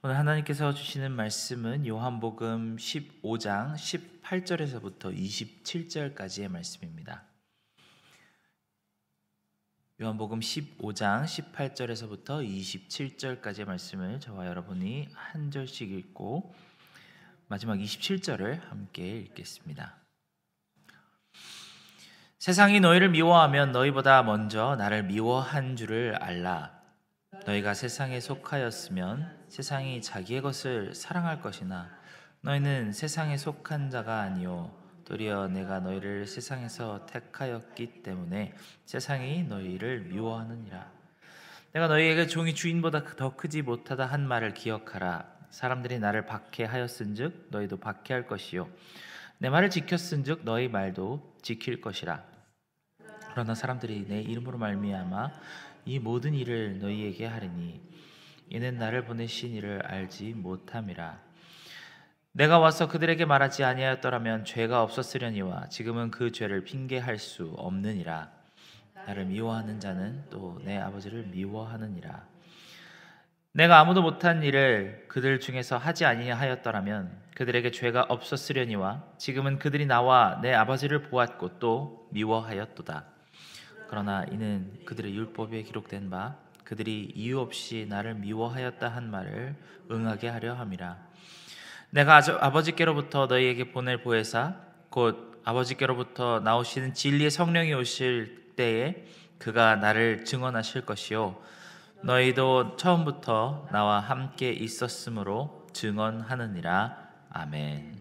오늘 하나님께서 주시는 말씀은 요한복음 15장 18절에서부터 27절까지의 말씀입니다. 요한복음 15장 18절에서부터 27절까지의 말씀을 저와 여러분이 한 절씩 읽고 마지막 27절을 함께 읽겠습니다. 세상이 너희를 미워하면 너희보다 먼저 나를 미워한 줄을 알라. 너희가 세상에 속하였으면 세상이 자기의 것을 사랑할 것이나 너희는 세상에 속한 자가 아니요 도리어 내가 너희를 세상에서 택하였기 때문에 세상이 너희를 미워하느니라. 내가 너희에게 종이 주인보다 더 크지 못하다 한 말을 기억하라. 사람들이 나를 박해하였은즉 너희도 박해할 것이요 내 말을 지켰은즉 너희 말도 지킬 것이라. 그러나 사람들이 내 이름으로 말미암아 이 모든 일을 너희에게 하리니 이는 나를 보내신 이를 알지 못함이라. 내가 와서 그들에게 말하지 아니하였더라면 죄가 없었으려니와 지금은 그 죄를 핑계할 수 없느니라. 나를 미워하는 자는 또 내 아버지를 미워하느니라. 내가 아무도 못한 일을 그들 중에서 하지 아니하였더라면 그들에게 죄가 없었으려니와 지금은 그들이 나와 내 아버지를 보았고 또 미워하였도다. 그러나 이는 그들의 율법에 기록된 바 그들이 이유 없이 나를 미워하였다 한 말을 응하게 하려 함이라. 내가 아버지께로부터 너희에게 보낼 보혜사 곧 아버지께로부터 나오시는 진리의 성령이 오실 때에 그가 나를 증언하실 것이요 너희도 처음부터 나와 함께 있었으므로 증언하느니라. 아멘.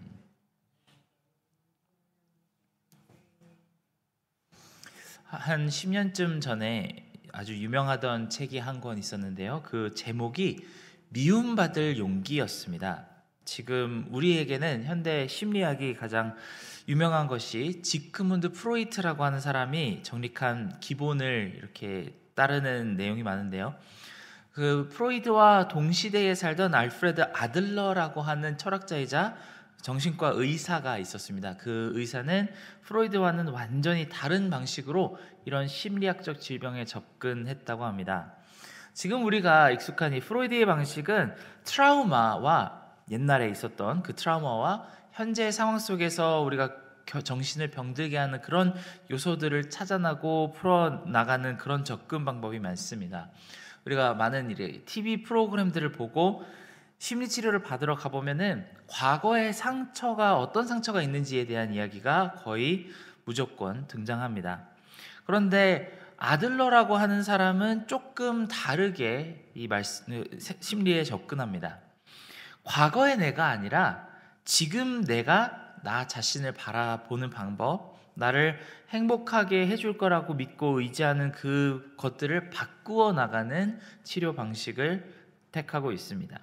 한 10년쯤 전에 아주 유명하던 책이 한 권 있었는데요. 그 제목이 미움받을 용기였습니다. 지금 우리에게는 현대 심리학이 가장 유명한 것이 지그문드 프로이트라고 하는 사람이 정립한 기본을 이렇게 따르는 내용이 많은데요. 그 프로이트와 동시대에 살던 알프레드 아들러라고 하는 철학자이자 정신과 의사가 있었습니다. 그 의사는 프로이드와는 완전히 다른 방식으로 이런 심리학적 질병에 접근했다고 합니다. 지금 우리가 익숙한 이 프로이드의 방식은 트라우마와 옛날에 있었던 그 트라우마와 현재의 상황 속에서 우리가 정신을 병들게 하는 그런 요소들을 찾아내고 풀어나가는 그런 접근 방법이 많습니다. 우리가 많은 TV 프로그램들을 보고 심리치료를 받으러 가보면은 과거의 상처가 어떤 상처가 있는지에 대한 이야기가 거의 무조건 등장합니다. 그런데 아들러라고 하는 사람은 조금 다르게 이 심리에 접근합니다. 과거의 내가 아니라 지금 내가 나 자신을 바라보는 방법, 나를 행복하게 해줄 거라고 믿고 의지하는 그 것들을 바꾸어 나가는 치료 방식을 택하고 있습니다.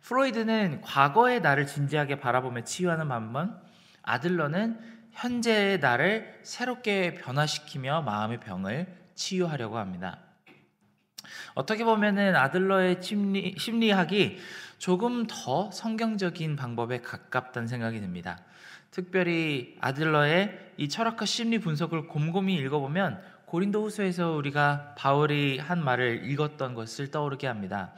프로이드는 과거의 나를 진지하게 바라보며 치유하는 반면 아들러는 현재의 나를 새롭게 변화시키며 마음의 병을 치유하려고 합니다. 어떻게 보면은 아들러의 심리학이 조금 더 성경적인 방법에 가깝다는 생각이 듭니다. 특별히 아들러의 이 철학과 심리 분석을 곰곰이 읽어보면 고린도후서에서 우리가 바울이 한 말을 읽었던 것을 떠오르게 합니다.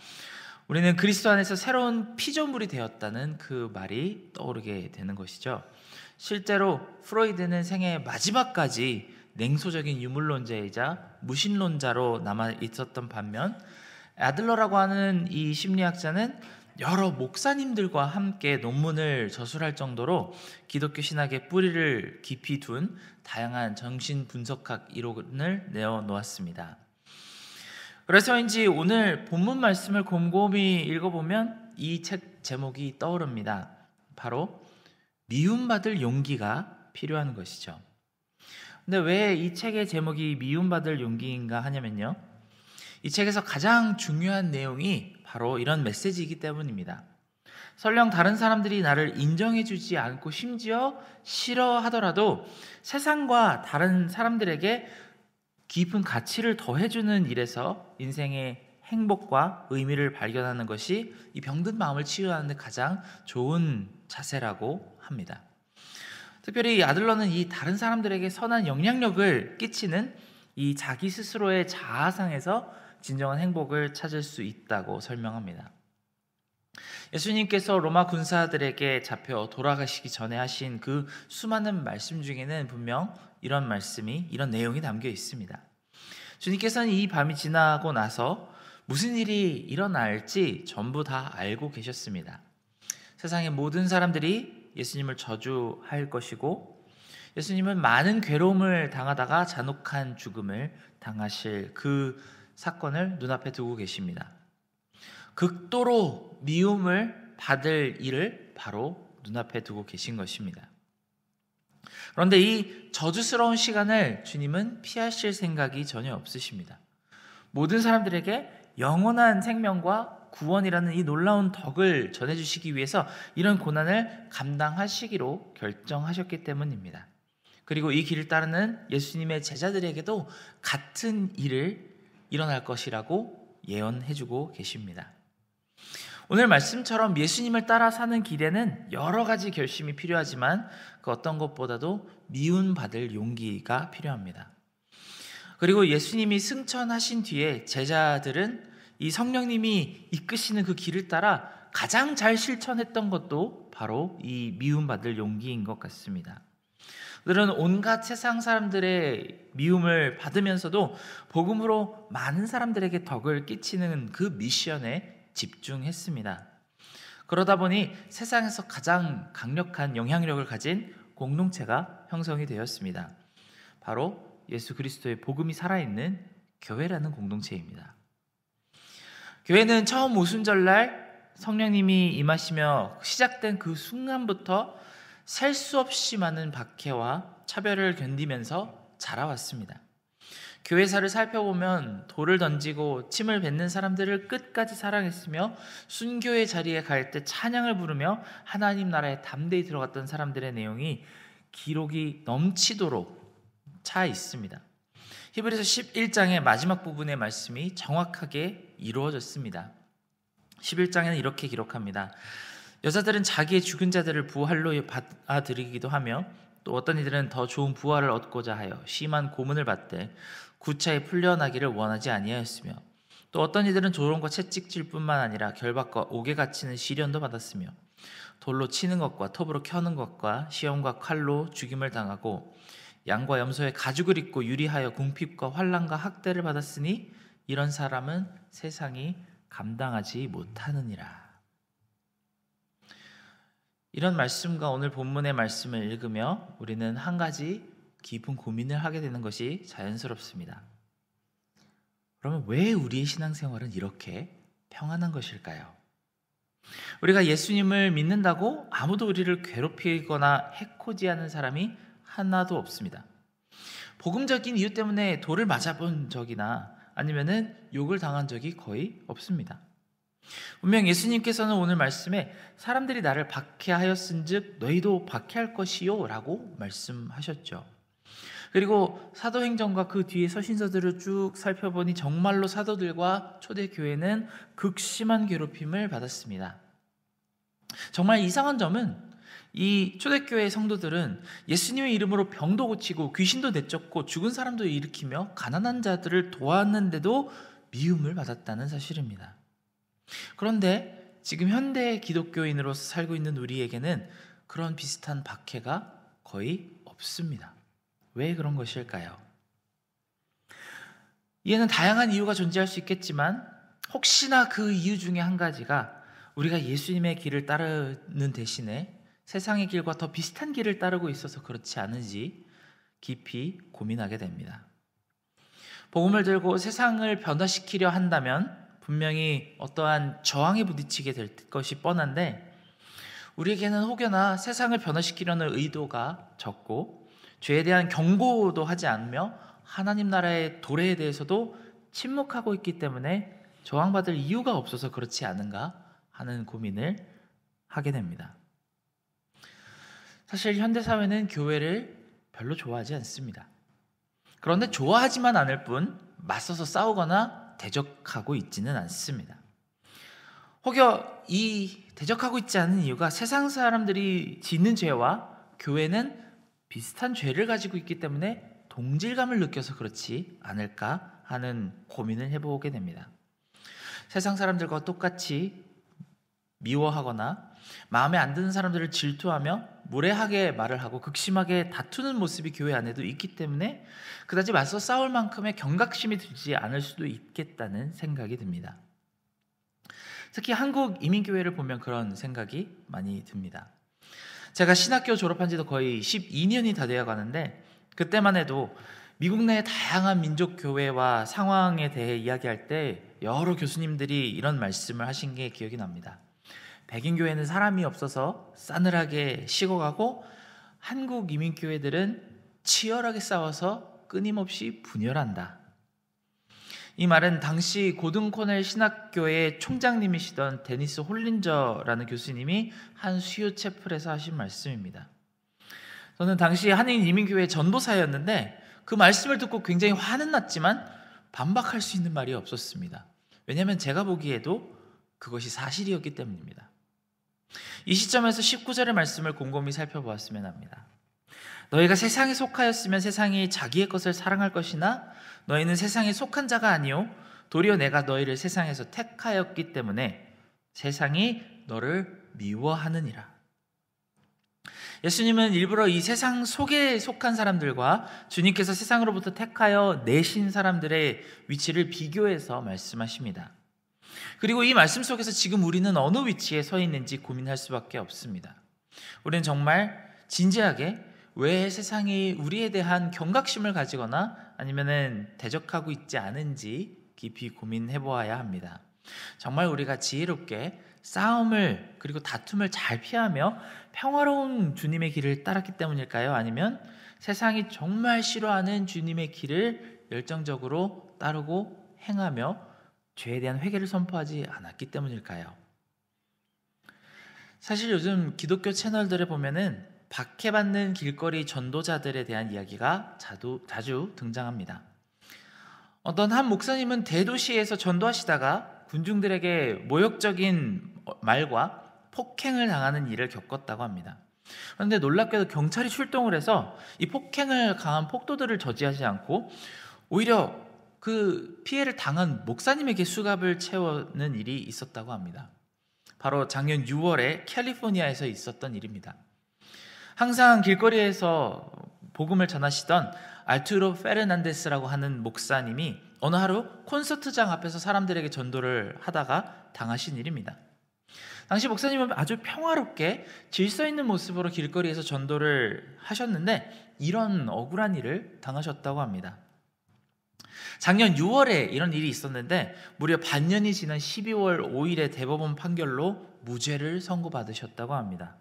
우리는 그리스도 안에서 새로운 피조물이 되었다는 그 말이 떠오르게 되는 것이죠. 실제로 프로이드는 생애의 마지막까지 냉소적인 유물론자이자 무신론자로 남아 있었던 반면 아들러라고 하는 이 심리학자는 여러 목사님들과 함께 논문을 저술할 정도로 기독교 신학의 뿌리를 깊이 둔 다양한 정신분석학 이론을 내어놓았습니다. 그래서인지 오늘 본문 말씀을 곰곰이 읽어보면 이 책 제목이 떠오릅니다. 바로 미움받을 용기가 필요한 것이죠. 근데 왜 이 책의 제목이 미움받을 용기인가 하냐면요, 이 책에서 가장 중요한 내용이 바로 이런 메시지이기 때문입니다. 설령 다른 사람들이 나를 인정해주지 않고 심지어 싫어하더라도 세상과 다른 사람들에게 깊은 가치를 더해주는 일에서 인생의 행복과 의미를 발견하는 것이 이 병든 마음을 치유하는 데 가장 좋은 자세라고 합니다. 특별히 아들러는 이 다른 사람들에게 선한 영향력을 끼치는 이 자기 스스로의 자아상에서 진정한 행복을 찾을 수 있다고 설명합니다. 예수님께서 로마 군사들에게 잡혀 돌아가시기 전에 하신 그 수많은 말씀 중에는 분명 이런 내용이 담겨 있습니다. 주님께서는 이 밤이 지나고 나서 무슨 일이 일어날지 전부 다 알고 계셨습니다. 세상의 모든 사람들이 예수님을 저주할 것이고, 예수님은 많은 괴로움을 당하다가 잔혹한 죽음을 당하실 그 사건을 눈앞에 두고 계십니다. 극도로 미움을 받을 일을 바로 눈앞에 두고 계신 것입니다. 그런데 이 저주스러운 시간을 주님은 피하실 생각이 전혀 없으십니다. 모든 사람들에게 영원한 생명과 구원이라는 이 놀라운 덕을 전해주시기 위해서 이런 고난을 감당하시기로 결정하셨기 때문입니다. 그리고 이 길을 따르는 예수님의 제자들에게도 같은 일을 일어날 것이라고 예언해주고 계십니다. 오늘 말씀처럼 예수님을 따라 사는 길에는 여러 가지 결심이 필요하지만 그 어떤 것보다도 미움받을 용기가 필요합니다. 그리고 예수님이 승천하신 뒤에 제자들은 이 성령님이 이끄시는 그 길을 따라 가장 잘 실천했던 것도 바로 이 미움받을 용기인 것 같습니다. 그들은 온갖 세상 사람들의 미움을 받으면서도 복음으로 많은 사람들에게 덕을 끼치는 그 미션에 집중했습니다. 그러다 보니 세상에서 가장 강력한 영향력을 가진 공동체가 형성이 되었습니다. 바로 예수 그리스도의 복음이 살아있는 교회라는 공동체입니다. 교회는 처음 오순절날 성령님이 임하시며 시작된 그 순간부터 셀 수 없이 많은 박해와 차별을 견디면서 자라왔습니다. 교회사를 살펴보면 돌을 던지고 침을 뱉는 사람들을 끝까지 사랑했으며 순교의 자리에 갈 때 찬양을 부르며 하나님 나라에 담대히 들어갔던 사람들의 내용이 기록이 넘치도록 차 있습니다. 히브리서 11장의 마지막 부분의 말씀이 정확하게 이루어졌습니다. 11장에는 이렇게 기록합니다. 여자들은 자기의 죽은 자들을 부활로 받아들이기도 하며 또 어떤 이들은 더 좋은 부활을 얻고자 하여 심한 고문을 받되 구차히 풀려나기를 원하지 아니하였으며 또 어떤 이들은 조롱과 채찍질 뿐만 아니라 결박과 옥에 갇히는 시련도 받았으며 돌로 치는 것과 톱으로 켜는 것과 시험과 칼로 죽임을 당하고 양과 염소의 가죽을 입고 유리하여 궁핍과 환난과 학대를 받았으니 이런 사람은 세상이 감당하지 못하느니라. 이런 말씀과 오늘 본문의 말씀을 읽으며 우리는 한 가지 깊은 고민을 하게 되는 것이 자연스럽습니다. 그러면 왜 우리의 신앙생활은 이렇게 평안한 것일까요? 우리가 예수님을 믿는다고 아무도 우리를 괴롭히거나 해코지하는 사람이 하나도 없습니다. 복음적인 이유 때문에 돌을 맞아본 적이나 아니면은 욕을 당한 적이 거의 없습니다. 분명 예수님께서는 오늘 말씀에 사람들이 나를 박해하였은즉 너희도 박해할 것이요 라고 말씀하셨죠. 그리고 사도행전과 그 뒤에 서신서들을 쭉 살펴보니 정말로 사도들과 초대교회는 극심한 괴롭힘을 받았습니다. 정말 이상한 점은 이 초대교회 성도들은 예수님의 이름으로 병도 고치고 귀신도 내쫓고 죽은 사람도 일으키며 가난한 자들을 도왔는데도 미움을 받았다는 사실입니다. 그런데 지금 현대 기독교인으로서 살고 있는 우리에게는 그런 비슷한 박해가 거의 없습니다. 왜 그런 것일까요? 이에는 다양한 이유가 존재할 수 있겠지만 혹시나 그 이유 중에 한 가지가 우리가 예수님의 길을 따르는 대신에 세상의 길과 더 비슷한 길을 따르고 있어서 그렇지 않은지 깊이 고민하게 됩니다. 복음을 들고 세상을 변화시키려 한다면 분명히 어떠한 저항에 부딪히게 될 것이 뻔한데 우리에게는 혹여나 세상을 변화시키려는 의도가 적고 죄에 대한 경고도 하지 않으며 하나님 나라의 도래에 대해서도 침묵하고 있기 때문에 저항받을 이유가 없어서 그렇지 않은가 하는 고민을 하게 됩니다. 사실 현대사회는 교회를 별로 좋아하지 않습니다. 그런데 좋아하지만 않을 뿐 맞서서 싸우거나 대적하고 있지는 않습니다. 혹여 이 대적하고 있지 않은 이유가 세상 사람들이 짓는 죄와 교회는 비슷한 죄를 가지고 있기 때문에 동질감을 느껴서 그렇지 않을까 하는 고민을 해보게 됩니다. 세상 사람들과 똑같이 미워하거나 마음에 안 드는 사람들을 질투하며 무례하게 말을 하고 극심하게 다투는 모습이 교회 안에도 있기 때문에 그다지 맞서 싸울 만큼의 경각심이 들지 않을 수도 있겠다는 생각이 듭니다. 특히 한국 이민교회를 보면 그런 생각이 많이 듭니다. 제가 신학교 졸업한 지도 거의 12년이 다 되어 가는데 그때만 해도 미국 내 다양한 민족교회와 상황에 대해 이야기할 때 여러 교수님들이 이런 말씀을 하신 게 기억이 납니다. 백인교회는 사람이 없어서 싸늘하게 식어가고 한국 이민교회들은 치열하게 싸워서 끊임없이 분열한다. 이 말은 당시 고등 코넬 신학교의 총장님이시던 데니스 홀린저라는 교수님이 한 수요 채플에서 하신 말씀입니다. 저는 당시 한인 이민교회 전도사였는데 그 말씀을 듣고 굉장히 화는 났지만 반박할 수 있는 말이 없었습니다. 왜냐하면 제가 보기에도 그것이 사실이었기 때문입니다. 이 시점에서 19절의 말씀을 곰곰이 살펴보았으면 합니다. 너희가 세상에 속하였으면 세상이 자기의 것을 사랑할 것이나 너희는 세상에 속한 자가 아니요 도리어 내가 너희를 세상에서 택하였기 때문에 세상이 너를 미워하느니라. 예수님은 일부러 이 세상 속에 속한 사람들과 주님께서 세상으로부터 택하여 내신 사람들의 위치를 비교해서 말씀하십니다. 그리고 이 말씀 속에서 지금 우리는 어느 위치에 서 있는지 고민할 수밖에 없습니다. 우리는 정말 진지하게 왜 세상이 우리에 대한 경각심을 가지거나 아니면은 대적하고 있지 않은지 깊이 고민해 보아야 합니다. 정말 우리가 지혜롭게 싸움을 그리고 다툼을 잘 피하며 평화로운 주님의 길을 따랐기 때문일까요? 아니면 세상이 정말 싫어하는 주님의 길을 열정적으로 따르고 행하며 죄에 대한 회개를 선포하지 않았기 때문일까요? 사실 요즘 기독교 채널들에 보면은 박해받는 길거리 전도자들에 대한 이야기가 자주 등장합니다. 어떤 한 목사님은 대도시에서 전도하시다가 군중들에게 모욕적인 말과 폭행을 당하는 일을 겪었다고 합니다. 그런데 놀랍게도 경찰이 출동을 해서 이 폭행을 강한 폭도들을 저지하지 않고 오히려 그 피해를 당한 목사님에게 수갑을 채우는 일이 있었다고 합니다. 바로 작년 6월에 캘리포니아에서 있었던 일입니다. 항상 길거리에서 복음을 전하시던 알투로 페르난데스라고 하는 목사님이 어느 하루 콘서트장 앞에서 사람들에게 전도를 하다가 당하신 일입니다. 당시 목사님은 아주 평화롭게 질서 있는 모습으로 길거리에서 전도를 하셨는데 이런 억울한 일을 당하셨다고 합니다. 작년 6월에 이런 일이 있었는데 무려 반년이 지난 12월 5일에 대법원 판결로 무죄를 선고받으셨다고 합니다.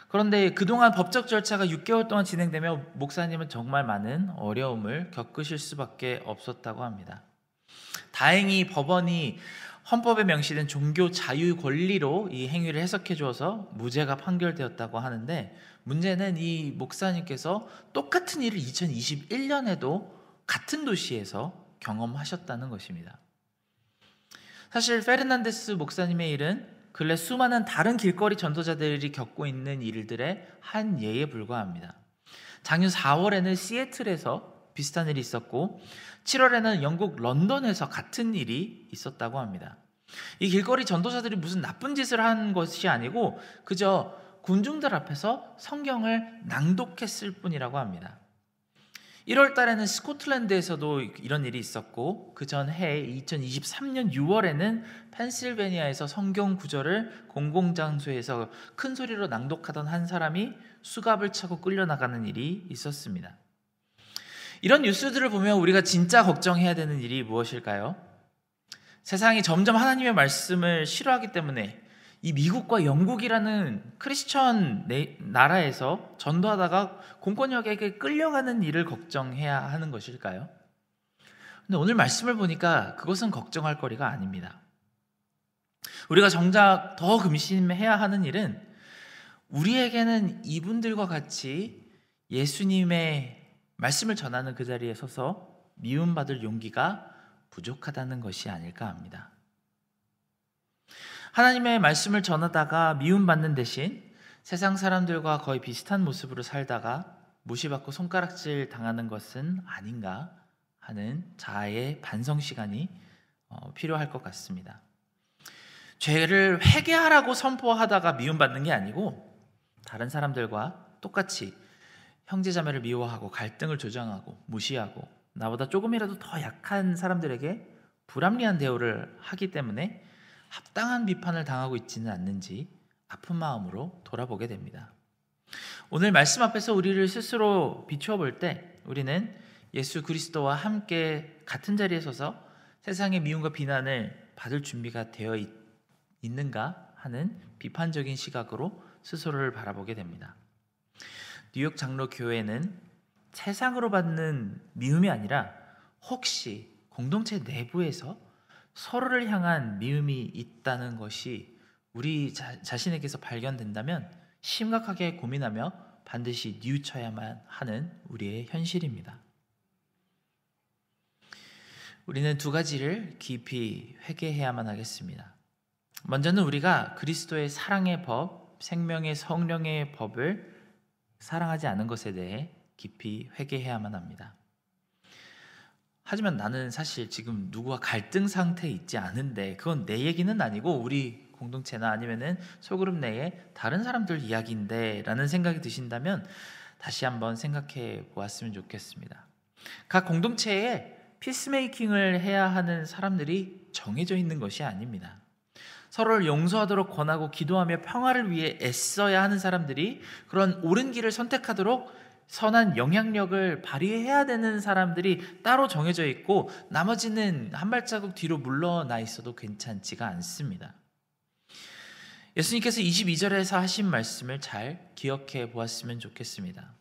그런데 그동안 법적 절차가 6개월 동안 진행되며 목사님은 정말 많은 어려움을 겪으실 수밖에 없었다고 합니다. 다행히 법원이 헌법에 명시된 종교 자유 권리로 이 행위를 해석해 주어서 무죄가 판결되었다고 하는데 문제는 이 목사님께서 똑같은 일을 2021년에도 같은 도시에서 경험하셨다는 것입니다. 사실 페르난데스 목사님의 일은 근래 수많은 다른 길거리 전도자들이 겪고 있는 일들의 한 예에 불과합니다. 작년 4월에는 시애틀에서 비슷한 일이 있었고 7월에는 영국 런던에서 같은 일이 있었다고 합니다. 이 길거리 전도자들이 무슨 나쁜 짓을 한 것이 아니고 그저 군중들 앞에서 성경을 낭독했을 뿐이라고 합니다. 1월 달에는 스코틀랜드에서도 이런 일이 있었고 그 전해 2023년 6월에는 펜실베니아에서 성경 구절을 공공장소에서 큰 소리로 낭독하던 한 사람이 수갑을 차고 끌려나가는 일이 있었습니다. 이런 뉴스들을 보면 우리가 진짜 걱정해야 되는 일이 무엇일까요? 세상이 점점 하나님의 말씀을 싫어하기 때문에 이 미국과 영국이라는 크리스천 나라에서 전도하다가 공권력에게 끌려가는 일을 걱정해야 하는 것일까요? 근데 오늘 말씀을 보니까 그것은 걱정할 거리가 아닙니다. 우리가 정작 더 금심해야 하는 일은 우리에게는 이분들과 같이 예수님의 말씀을 전하는 그 자리에 서서 미움받을 용기가 부족하다는 것이 아닐까 합니다. 하나님의 말씀을 전하다가 미움받는 대신 세상 사람들과 거의 비슷한 모습으로 살다가 무시받고 손가락질 당하는 것은 아닌가 하는 자아의 반성 시간이 필요할 것 같습니다. 죄를 회개하라고 선포하다가 미움받는 게 아니고 다른 사람들과 똑같이 형제자매를 미워하고 갈등을 조장하고 무시하고 나보다 조금이라도 더 약한 사람들에게 불합리한 대우를 하기 때문에 합당한 비판을 당하고 있지는 않는지 아픈 마음으로 돌아보게 됩니다. 오늘 말씀 앞에서 우리를 스스로 비추어 볼 때 우리는 예수 그리스도와 함께 같은 자리에 서서 세상의 미움과 비난을 받을 준비가 되어 있는가 하는 비판적인 시각으로 스스로를 바라보게 됩니다. 뉴욕 장로교회는 세상으로 받는 미움이 아니라 혹시 공동체 내부에서 서로를 향한 미움이 있다는 것이 우리 자신에게서 발견된다면 심각하게 고민하며 반드시 뉘우쳐야만 하는 우리의 현실입니다. 우리는 두 가지를 깊이 회개해야만 하겠습니다. 먼저는 우리가 그리스도의 사랑의 법, 생명의 성령의 법을 사랑하지 않은 것에 대해 깊이 회개해야만 합니다. 하지만 나는 사실 지금 누구와 갈등 상태에 있지 않은데 그건 내 얘기는 아니고 우리 공동체나 아니면은 소그룹 내에 다른 사람들 이야기인데 라는 생각이 드신다면 다시 한번 생각해 보았으면 좋겠습니다. 각 공동체에 피스메이킹을 해야 하는 사람들이 정해져 있는 것이 아닙니다. 서로를 용서하도록 권하고 기도하며 평화를 위해 애써야 하는 사람들이 그런 옳은 길을 선택하도록 선한 영향력을 발휘해야 되는 사람들이 따로 정해져 있고 나머지는 한 발자국 뒤로 물러나 있어도 괜찮지가 않습니다. 예수님께서 22절에서 하신 말씀을 잘 기억해 보았으면 좋겠습니다.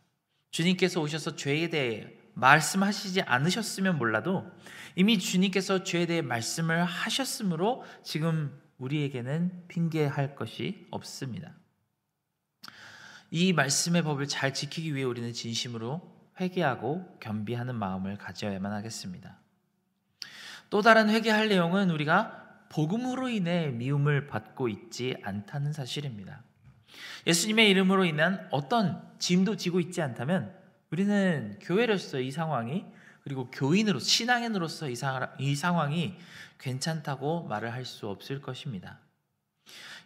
주님께서 오셔서 죄에 대해 말씀하시지 않으셨으면 몰라도 이미 주님께서 죄에 대해 말씀을 하셨으므로 지금 우리에게는 핑계할 것이 없습니다. 이 말씀의 법을 잘 지키기 위해 우리는 진심으로 회개하고 겸비하는 마음을 가져야만 하겠습니다. 또 다른 회개할 내용은 우리가 복음으로 인해 미움을 받고 있지 않다는 사실입니다. 예수님의 이름으로 인한 어떤 짐도 지고 있지 않다면 우리는 교회로서 이 상황이 그리고 교인으로서 신앙인으로서 이 상황이 괜찮다고 말을 할 수 없을 것입니다.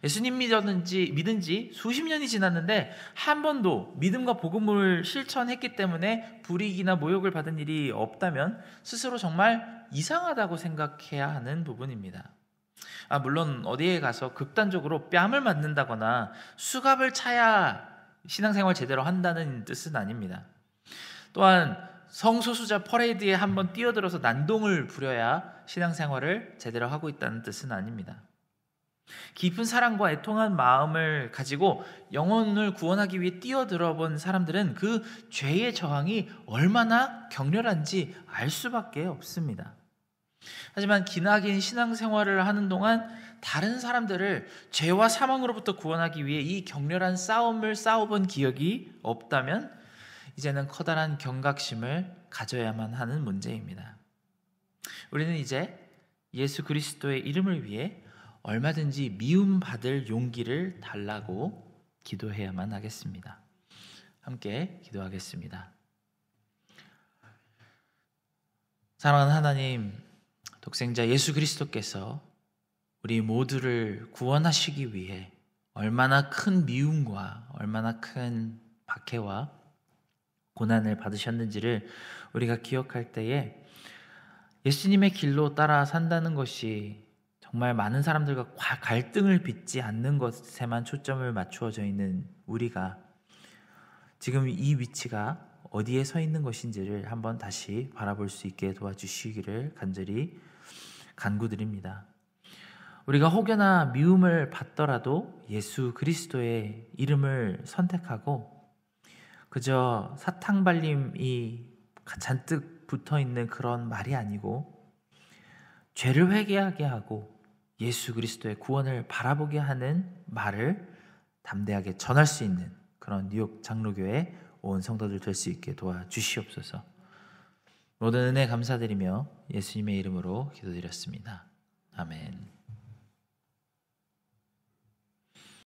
예수님 믿은 지 수십 년이 지났는데 한 번도 믿음과 복음을 실천했기 때문에 불이익이나 모욕을 받은 일이 없다면 스스로 정말 이상하다고 생각해야 하는 부분입니다. 물론 어디에 가서 극단적으로 뺨을 맞는다거나 수갑을 차야 신앙생활 제대로 한다는 뜻은 아닙니다. 또한 성소수자 퍼레이드에 한번 뛰어들어서 난동을 부려야 신앙생활을 제대로 하고 있다는 뜻은 아닙니다. 깊은 사랑과 애통한 마음을 가지고 영혼을 구원하기 위해 뛰어들어 본 사람들은 그 죄의 저항이 얼마나 격렬한지 알 수밖에 없습니다. 하지만 기나긴 신앙생활을 하는 동안 다른 사람들을 죄와 사망으로부터 구원하기 위해 이 격렬한 싸움을 싸워본 기억이 없다면 이제는 커다란 경각심을 가져야만 하는 문제입니다. 우리는 이제 예수 그리스도의 이름을 위해 얼마든지 미움받을 용기를 달라고 기도해야만 하겠습니다. 함께 기도하겠습니다. 사랑하는 하나님, 독생자 예수 그리스도께서 우리 모두를 구원하시기 위해 얼마나 큰 미움과 얼마나 큰 박해와 고난을 받으셨는지를 우리가 기억할 때에 예수님의 길로 따라 산다는 것이 정말 많은 사람들과 갈등을 빚지 않는 것에만 초점을 맞추어져 있는 우리가 지금 이 위치가 어디에 서 있는 것인지를 한번 다시 바라볼 수 있게 도와주시기를 간절히 간구드립니다. 우리가 혹여나 미움을 받더라도 예수 그리스도의 이름을 선택하고 그저 사탕발림이 잔뜩 붙어있는 그런 말이 아니고 죄를 회개하게 하고 예수 그리스도의 구원을 바라보게 하는 말을 담대하게 전할 수 있는 그런 뉴욕 장로교회 온 성도들 될 수 있게 도와주시옵소서. 모든 은혜 감사드리며 예수님의 이름으로 기도드렸습니다. 아멘.